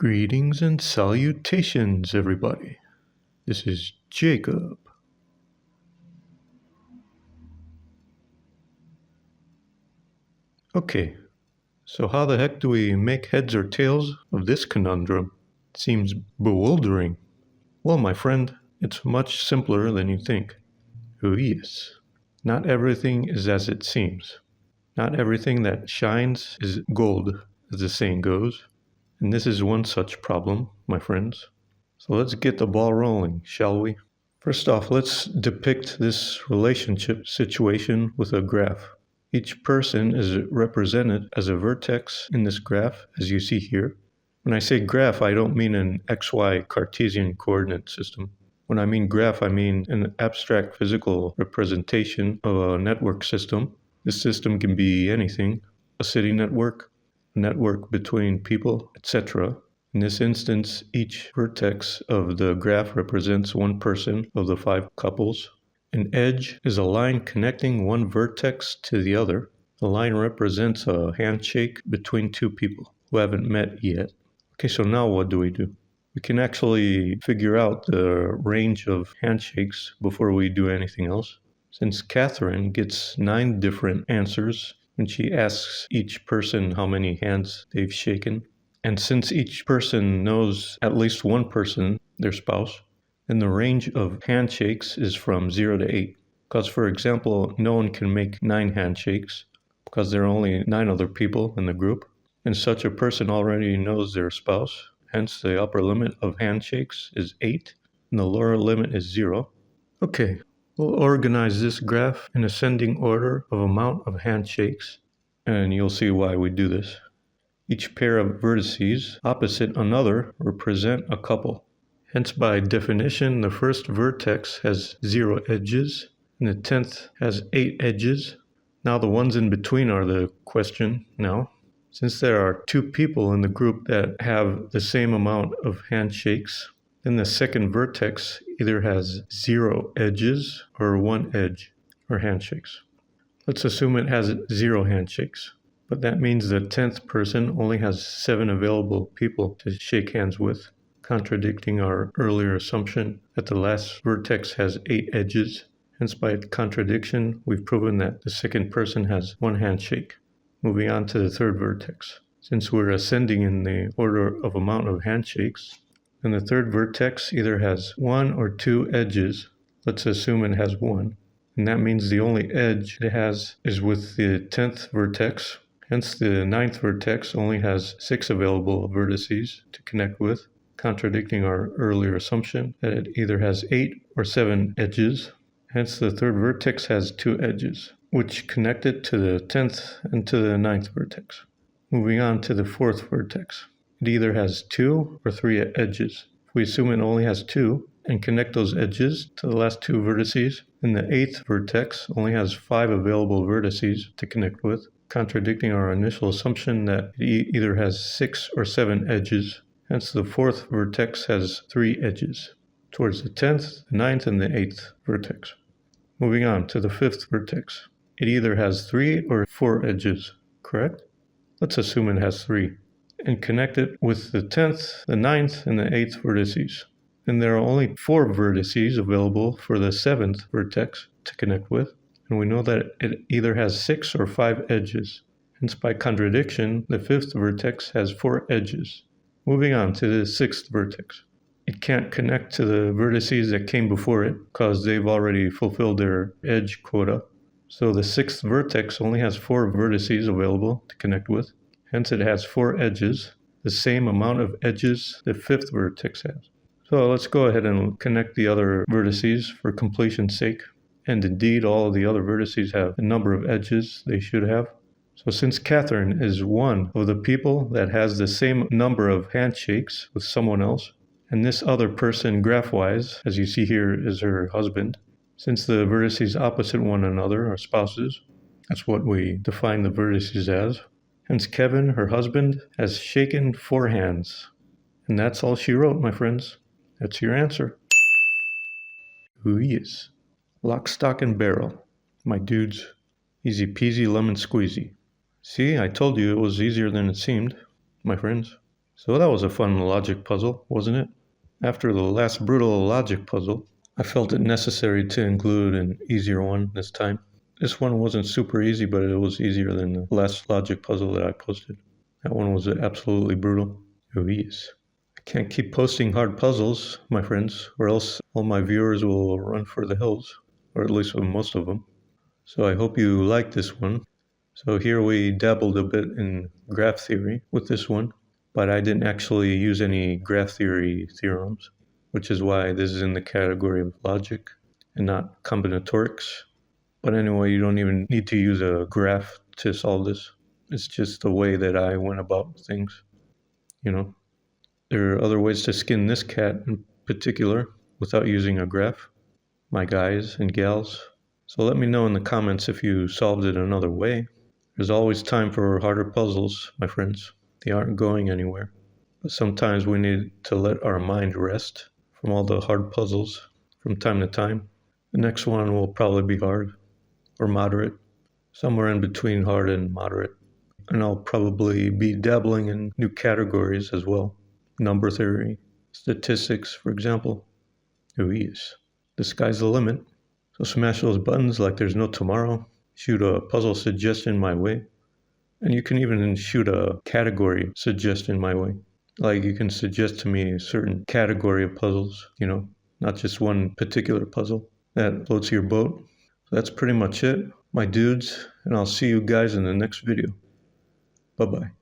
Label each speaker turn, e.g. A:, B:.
A: Greetings and salutations, everybody. This is Jacob. Okay, so how the heck do we make heads or tails of this conundrum? It seems bewildering. Well, my friend, it's much simpler than you think. Oh yes, not everything is as it seems. Not everything that shines is gold, as the saying goes. And this is one such problem, my friends. So let's get the ball rolling, shall we? First off, let's depict this relationship situation with a graph. Each person is represented as a vertex in this graph, as you see here. When I say graph, I don't mean an XY Cartesian coordinate system. When I mean graph, I mean an abstract physical representation of a network system. This system can be anything: a city network, a network between people, etc. In this instance, each vertex of the graph represents one person of the 5 couples. An edge is a line connecting one vertex to the other. The line represents a handshake between two people who haven't met yet. Okay, so now what do? We can actually figure out the range of handshakes before we do anything else. Since Catherine gets 9 different answers when she asks each person how many hands they've shaken, and since each person knows at least one person, their spouse, then the range of handshakes is from 0 to 8. Because, for example, no one can make 9 handshakes because there are only 9 other people in the group, and such a person already knows their spouse. Hence, the upper limit of handshakes is 8, and the lower limit is 0. Okay, we'll organize this graph in ascending order of amount of handshakes, and you'll see why we do this. Each pair of vertices opposite another represent a couple. Hence, by definition, the first vertex has 0 edges, and the 10th has 8 edges. Now the ones in between are the question now. Since there are 2 people in the group that have the same amount of handshakes, then the second vertex either has 0 edges or 1 edge, or handshakes. Let's assume it has 0 handshakes. But that means the 10th person only has 7 available people to shake hands with, contradicting our earlier assumption that the last vertex has 8 edges. Hence, by contradiction, we've proven that the second person has 1 handshake. Moving on to the third vertex. Since we're ascending in the order of amount of handshakes, then the third vertex either has 1 or 2 edges. Let's assume it has 1. And that means the only edge it has is with the 10th vertex. Hence, the 9th vertex only has 6 available vertices to connect with, contradicting our earlier assumption that it either has 8 or 7 edges. Hence, the third vertex has 2 edges, which connect it to the 10th and to the 9th vertex. Moving on to the 4th vertex. It either has 2 or 3 edges. If we assume it only has 2 and connect those edges to the last 2 vertices, then the 8th vertex only has 5 available vertices to connect with, contradicting our initial assumption that it either has 6 or 7 edges. Hence, the 4th vertex has 3 edges, towards the 10th, the 9th, and the 8th vertex. Moving on to the 5th vertex. It either has 3 or 4 edges, correct? Let's assume it has 3, and connect it with the 10th, the 9th, and the 8th vertices. And there are only 4 vertices available for the 7th vertex to connect with. And we know that it either has 6 or 5 edges. Hence, by contradiction, the 5th vertex has 4 edges. Moving on to the 6th vertex. It can't connect to the vertices that came before it because they've already fulfilled their edge quota. So the 6th vertex only has 4 vertices available to connect with. Hence, it has 4 edges, the same amount of edges the 5th vertex has. So let's go ahead and connect the other vertices for completion's sake. And indeed, all of the other vertices have the number of edges they should have. So since Catherine is one of the people that has the same number of handshakes with someone else, and this other person graph-wise, as you see here, is her husband, since the vertices opposite one another are spouses, that's what we define the vertices as. Hence Kevin, her husband, has shaken 4 hands. And that's all she wrote, my friends. That's your answer. Who he is. Lock, stock, and barrel. My dudes. Easy peasy lemon squeezy. See, I told you it was easier than it seemed, my friends. So that was a fun logic puzzle, wasn't it? After the last brutal logic puzzle, I felt it necessary to include an easier one this time. This one wasn't super easy, but it was easier than the last logic puzzle that I posted. That one was absolutely brutal. Oh yes. I can't keep posting hard puzzles, my friends, or else all my viewers will run for the hills, or at least most of them. So I hope you like this one. So here we dabbled a bit in graph theory with this one, but I didn't actually use any graph theory theorems, which is why this is in the category of logic and not combinatorics. But anyway, you don't even need to use a graph to solve this. It's just the way that I went about things, you know. There are other ways to skin this cat in particular without using a graph, my guys and gals. So let me know in the comments if you solved it another way. There's always time for harder puzzles, my friends. They aren't going anywhere. But sometimes we need to let our mind rest from all the hard puzzles from time to time. The next one will probably be hard or moderate, somewhere in between hard and moderate. And I'll probably be dabbling in new categories as well. Number theory, statistics, for example. Oh yes, the sky's the limit. So smash those buttons like there's no tomorrow. Shoot a puzzle suggestion my way. And you can even shoot a category suggestion my way. Like you can suggest to me a certain category of puzzles, not just one particular puzzle that floats your boat. So that's pretty much it, my dudes, and I'll see you guys in the next video. Bye-bye.